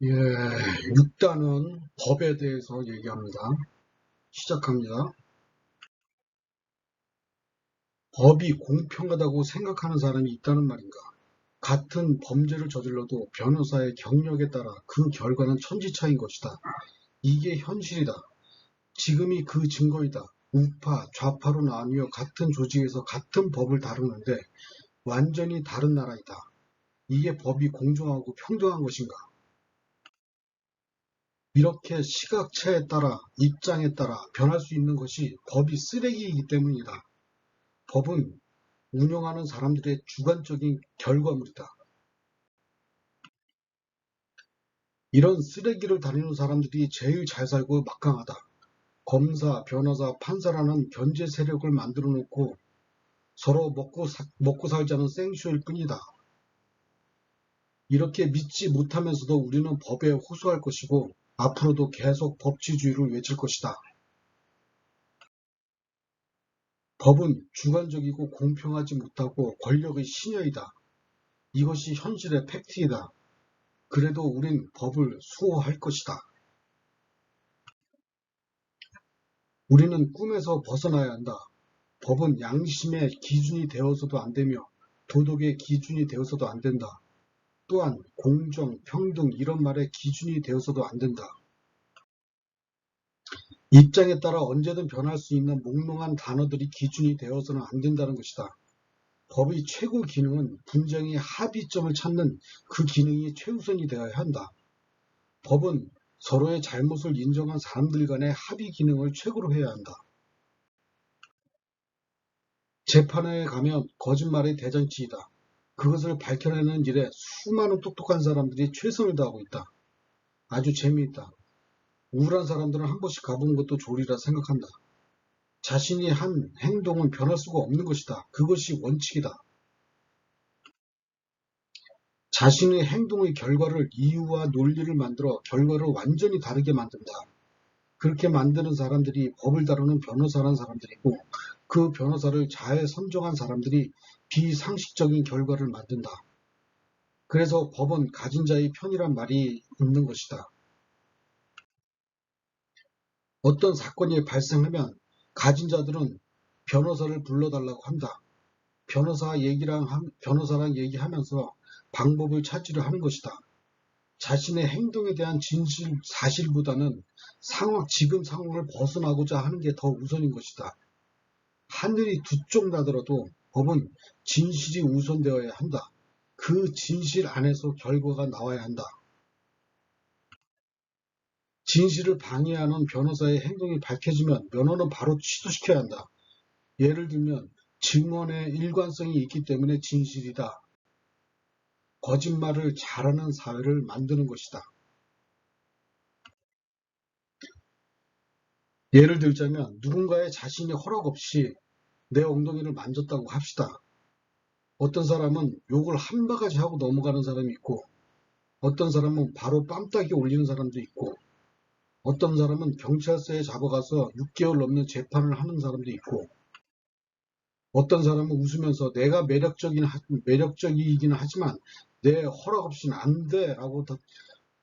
예, 6단은 법에 대해서 얘기합니다. 시작합니다. 법이 공평하다고 생각하는 사람이 있다는 말인가? 같은 범죄를 저질러도 변호사의 경력에 따라 그 결과는 천지차이인 것이다. 이게 현실이다. 지금이 그 증거이다. 우파, 좌파로 나뉘어 같은 조직에서 같은 법을 다루는데 완전히 다른 나라이다. 이게 법이 공정하고 평등한 것인가? 이렇게 시각차에 따라, 입장에 따라 변할 수 있는 것이 법이 쓰레기이기 때문이다. 법은 운영하는 사람들의 주관적인 결과물이다. 이런 쓰레기를 다루는 사람들이 제일 잘 살고 막강하다. 검사, 변호사, 판사라는 견제 세력을 만들어 놓고 서로 먹고 살자는 생쇼일 뿐이다. 이렇게 믿지 못하면서도 우리는 법에 호소할 것이고 앞으로도 계속 법치주의를 외칠 것이다. 법은 주관적이고 공평하지 못하고 권력의 신여이다. 이것이 현실의 팩트이다. 그래도 우린 법을 수호할 것이다. 우리는 꿈에서 벗어나야 한다. 법은 양심의 기준이 되어서도 안 되며 도덕의 기준이 되어서도 안 된다. 또한 공정, 평등 이런 말의 기준이 되어서도 안 된다. 입장에 따라 언제든 변할 수 있는 몽롱한 단어들이 기준이 되어서는 안 된다는 것이다. 법의 최고 기능은 분쟁의 합의점을 찾는 그 기능이 최우선이 되어야 한다. 법은 서로의 잘못을 인정한 사람들 간의 합의 기능을 최고로 해야 한다. 재판에 가면 거짓말의 대잔치이다. 그것을 밝혀내는 일에 수많은 똑똑한 사람들이 최선을 다하고 있다. 아주 재미있다. 우울한 사람들은 한 번씩 가보는 것도 좋으리라 생각한다. 자신이 한 행동은 변할 수가 없는 것이다. 그것이 원칙이다. 자신의 행동의 결과를 이유와 논리를 만들어 결과를 완전히 다르게 만든다. 그렇게 만드는 사람들이 법을 다루는 변호사라는 사람들이고 그 변호사를 잘 선정한 사람들이 비상식적인 결과를 만든다. 그래서 법은 가진 자의 편이란 말이 있는 것이다. 어떤 사건이 발생하면 가진 자들은 변호사를 불러달라고 한다. 변호사랑 얘기하면서 방법을 찾으려 하는 것이다. 자신의 행동에 대한 진실, 사실보다는 지금 상황을 벗어나고자 하는 게 더 우선인 것이다. 하늘이 두 쪽 나더라도 법은 진실이 우선되어야 한다. 그 진실 안에서 결과가 나와야 한다. 진실을 방해하는 변호사의 행동이 밝혀지면 면허는 바로 취소시켜야 한다. 예를 들면 증언의 일관성이 있기 때문에 진실이다. 거짓말을 잘하는 사회를 만드는 것이다. 예를 들자면 누군가의 자신의 허락 없이 내 엉덩이를 만졌다고 합시다. 어떤 사람은 욕을 한 바가지 하고 넘어가는 사람이 있고 어떤 사람은 바로 뺨따기 올리는 사람도 있고 어떤 사람은 경찰서에 잡아가서 6개월 넘는 재판을 하는 사람도 있고 어떤 사람은 웃으면서 내가 매력적이긴 하지만 내 허락 없이는 안 돼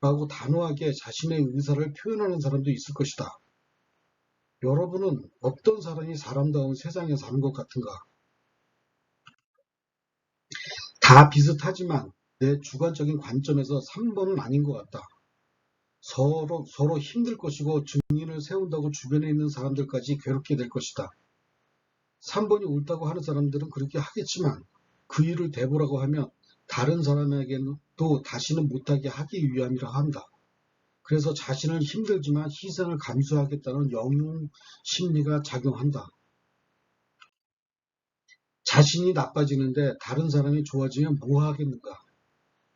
라고 단호하게 자신의 의사를 표현하는 사람도 있을 것이다. 여러분은 어떤 사람이 사람다운 세상에 사는 것 같은가? 다 비슷하지만 내 주관적인 관점에서 3번은 아닌 것 같다. 서로 힘들 것이고 증인을 세운다고 주변에 있는 사람들까지 괴롭게 될 것이다. 3번이 옳다고 하는 사람들은 그렇게 하겠지만 그 일을 대보라고 하면 다른 사람에게는 또 다시는 못하게 하기 위함이라 한다. 그래서 자신은 힘들지만 희생을 감수하겠다는 영웅 심리가 작용한다. 자신이 나빠지는데 다른 사람이 좋아지면 뭐 하겠는가?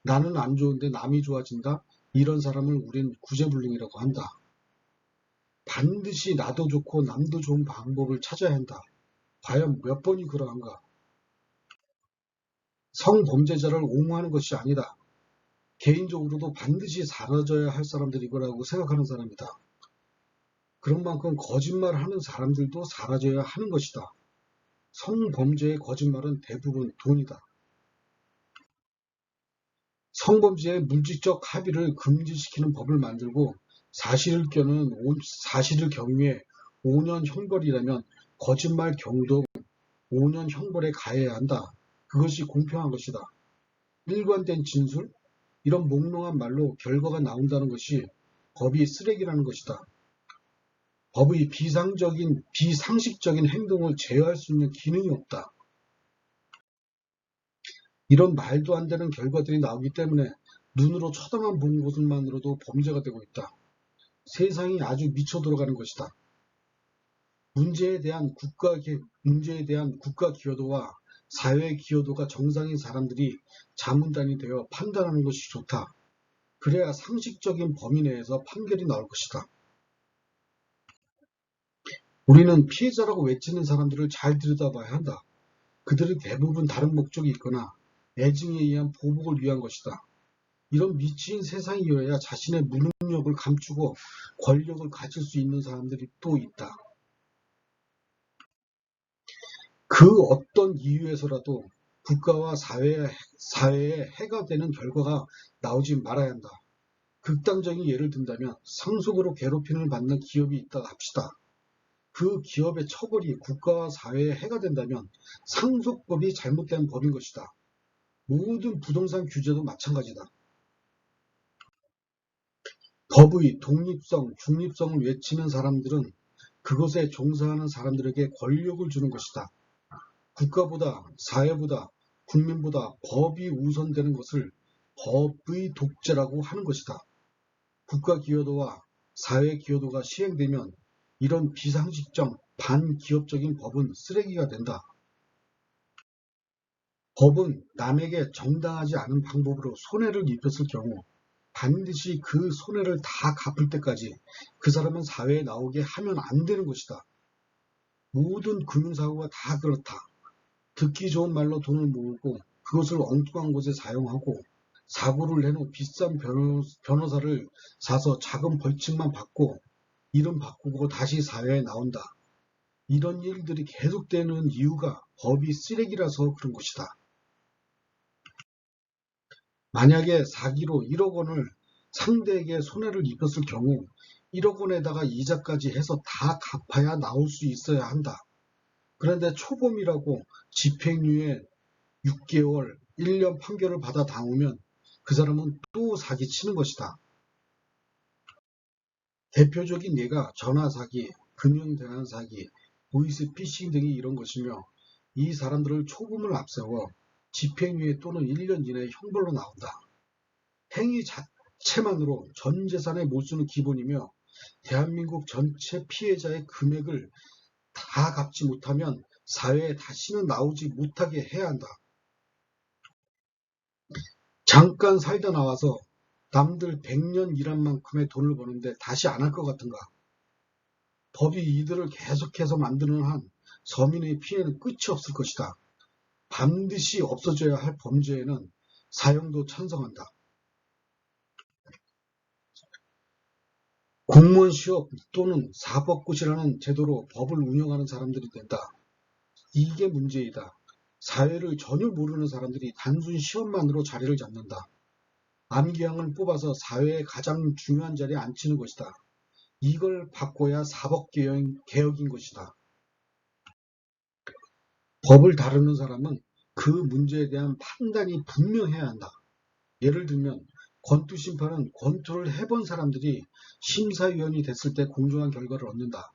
나는 안 좋은데 남이 좋아진다? 이런 사람을 우린 구제불능이라고 한다. 반드시 나도 좋고 남도 좋은 방법을 찾아야 한다. 과연 몇 번이 그러한가? 성범죄자를 옹호하는 것이 아니다. 개인적으로도 반드시 사라져야 할 사람들이거라고 생각하는 사람이다. 그런 만큼 거짓말하는 사람들도 사라져야 하는 것이다. 성범죄의 거짓말은 대부분 돈이다. 성범죄의 물질적 합의를 금지시키는 법을 만들고 사실을 경유해 5년 형벌이라면 거짓말 경우도 5년 형벌에 가해야 한다. 그것이 공평한 것이다. 일관된 진술? 이런 몽롱한 말로 결과가 나온다는 것이 법이 쓰레기라는 것이다. 법의 비상식적인 행동을 제어할 수 있는 기능이 없다. 이런 말도 안 되는 결과들이 나오기 때문에 눈으로 쳐다만 본 것만으로도 범죄가 되고 있다. 세상이 아주 미쳐 돌아가는 것이다. 문제에 대한 국가 기여도와 사회 기여도가 정상인 사람들이 자문단이 되어 판단하는 것이 좋다. 그래야 상식적인 범위 내에서 판결이 나올 것이다. 우리는 피해자라고 외치는 사람들을 잘 들여다봐야 한다. 그들은 대부분 다른 목적이 있거나 애증에 의한 보복을 위한 것이다. 이런 미친 세상이어야 자신의 무능력을 감추고 권력을 가질 수 있는 사람들이 또 있다. 그 어떤 이유에서라도 국가와 사회에 해가 되는 결과가 나오지 말아야 한다. 극단적인 예를 든다면 상속으로 괴롭힘을 받는 기업이 있다고 합시다. 그 기업의 처벌이 국가와 사회에 해가 된다면 상속법이 잘못된 법인 것이다. 모든 부동산 규제도 마찬가지다. 법의 독립성, 중립성을 외치는 사람들은 그것에 종사하는 사람들에게 권력을 주는 것이다. 국가보다, 사회보다, 국민보다 법이 우선되는 것을 법의 독재라고 하는 것이다. 국가 기여도와 사회 기여도가 시행되면 이런 비상식적, 반기업적인 법은 쓰레기가 된다. 법은 남에게 정당하지 않은 방법으로 손해를 입혔을 경우 반드시 그 손해를 다 갚을 때까지 그 사람은 사회에 나오게 하면 안 되는 것이다. 모든 금융사고가 다 그렇다. 듣기 좋은 말로 돈을 모으고 그것을 엉뚱한 곳에 사용하고 사고를 낸 후 비싼 변호사를 사서 작은 벌칙만 받고 이름 바꾸고 다시 사회에 나온다. 이런 일들이 계속되는 이유가 법이 쓰레기라서 그런 것이다. 만약에 사기로 1억 원을 상대에게 손해를 입혔을 경우 1억 원에다가 이자까지 해서 다 갚아야 나올 수 있어야 한다. 그런데 초범이라고 집행유예 6개월, 1년 판결을 받아 나오면 그 사람은 또 사기치는 것이다. 대표적인 예가 전화사기, 금융대란사기, 보이스피싱 등이 이런 것이며 이 사람들을 초범을 앞세워 집행유예 또는 1년 이내에 형벌로 나온다. 행위 자체만으로 전 재산의 몰수는 기본이며 대한민국 전체 피해자의 금액을 다 갚지 못하면 사회에 다시는 나오지 못하게 해야 한다. 잠깐 살다 나와서 남들 100년 일한 만큼의 돈을 버는데 다시 안 할 것 같은가? 법이 이들을 계속해서 만드는 한 서민의 피해는 끝이 없을 것이다. 반드시 없어져야 할 범죄에는 사형도 찬성한다. 공무원 시험 또는 사법고시라는 제도로 법을 운영하는 사람들이 된다. 이게 문제이다. 사회를 전혀 모르는 사람들이 단순 시험만으로 자리를 잡는다. 암기왕을 뽑아서 사회의 가장 중요한 자리에 앉히는 것이다. 이걸 바꿔야 사법개혁인 것이다. 법을 다루는 사람은 그 문제에 대한 판단이 분명해야 한다. 예를 들면 권투심판은 권투를 해본 사람들이 심사위원이 됐을 때 공정한 결과를 얻는다.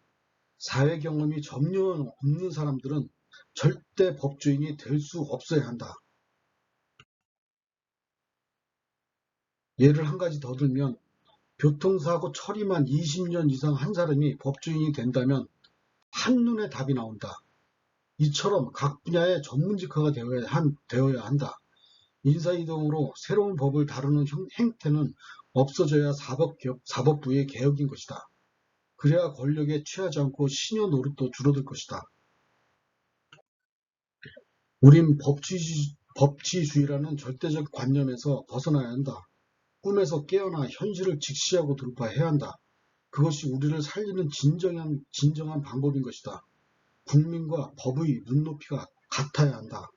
사회 경험이 전혀 없는 사람들은 절대 법조인이 될 수 없어야 한다. 예를 한 가지 더 들면 교통사고 처리만 20년 이상 한 사람이 법조인이 된다면 한눈에 답이 나온다. 이처럼 각 분야의 전문직화가 되어야 한다. 인사이동으로 새로운 법을 다루는 행태는 없어져야 사법부의 개혁인 것이다. 그래야 권력에 취하지 않고 신여 노릇도 줄어들 것이다. 우린 법치주의라는 절대적 관념에서 벗어나야 한다. 꿈에서 깨어나 현실을 직시하고 돌파해야 한다. 그것이 우리를 살리는 진정한 방법인 것이다. 국민과 법의 눈높이가 같아야 한다.